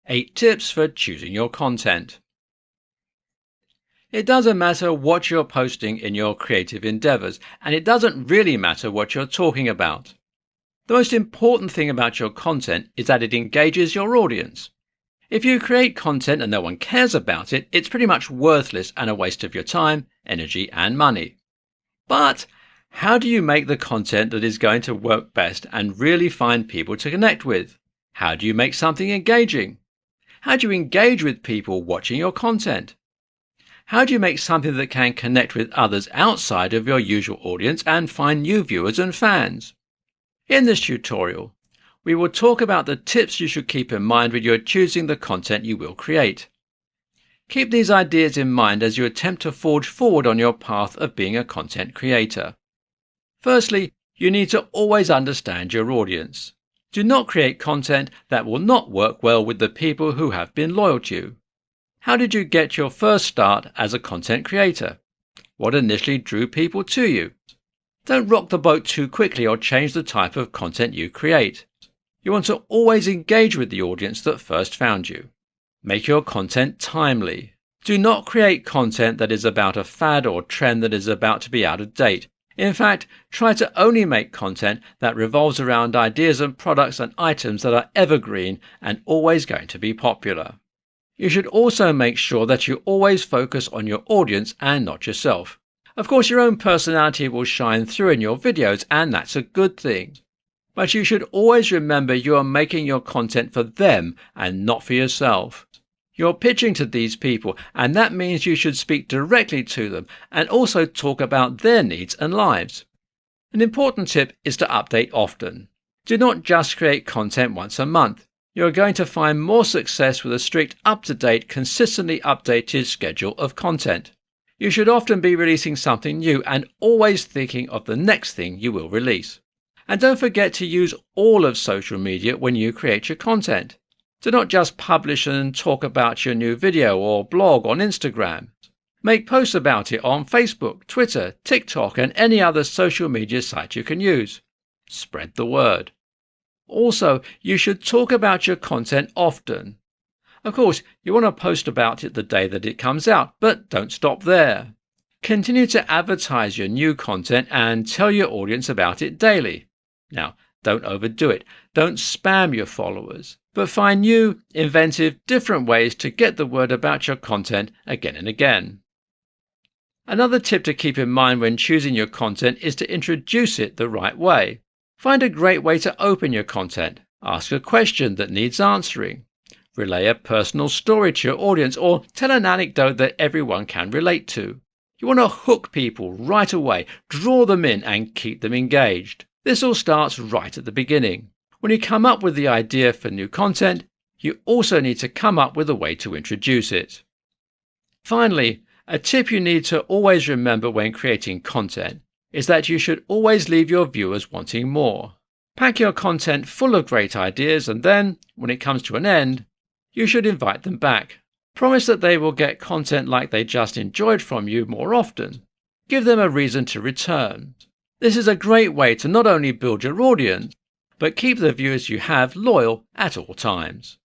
8 tips for choosing your content. It doesn't matter what you're posting in your creative endeavors, and it doesn't really matter what you're talking about. The most important thing about your content is that it engages your audience. If you create content and no one cares about it, it's pretty much worthless and a waste of your time, energy, and money. But how do you make the content that is going to work best and really find people to connect with? How do you make something engaging? How do you engage with people watching your content? How do you make something that can connect with others outside of your usual audience and find new viewers and fans? In this tutorial, we will talk about the tips you should keep in mind when you're choosing the content you will create. Keep these ideas in mind as you attempt to forge forward on your path of being a content creator. Firstly, you need to always understand your audience. Do not create content that will not work well with the people who have been loyal to you. How did you get your first start as a content creator? What initially drew people to you? Don't rock the boat too quickly or change the type of content you create. You want to always engage with the audience that first found you. Make your content timely. Do not create content that is about a fad or trend that is about to be out of date. In fact, try to only make content that revolves around ideas and products and items that are evergreen and always going to be popular. You should also make sure that you always focus on your audience and not yourself. Of course, your own personality will shine through in your videos, and that's a good thing. But you should always remember you are making your content for them and not for yourself. You're pitching to these people, and that means you should speak directly to them and also talk about their needs and lives. An important tip is to update often. Do not just create content once a month. You're going to find more success with a strict, up-to-date, consistently updated schedule of content. You should often be releasing something new and always thinking of the next thing you will release. And don't forget to use all of social media when you create your content. Do not just publish and talk about your new video or blog on Instagram. Make posts about it on Facebook, Twitter, TikTok, and any other social media site you can use. Spread the word. Also, you should talk about your content often. Of course, you want to post about it the day that it comes out, but don't stop there. Continue to advertise your new content and tell your audience about it daily. Now, don't overdo it. Don't spam your followers, but find new, inventive, different ways to get the word about your content again and again. Another tip to keep in mind when choosing your content is to introduce it the right way. Find a great way to open your content. Ask a question that needs answering. Relay a personal story to your audience or tell an anecdote that everyone can relate to. You want to hook people right away, draw them in and keep them engaged. This all starts right at the beginning. When you come up with the idea for new content, you also need to come up with a way to introduce it. Finally, a tip you need to always remember when creating content is that you should always leave your viewers wanting more. Pack your content full of great ideas and then, when it comes to an end, you should invite them back. Promise that they will get content like they just enjoyed from you more often. Give them a reason to return. This is a great way to not only build your audience, but keep the viewers you have loyal at all times.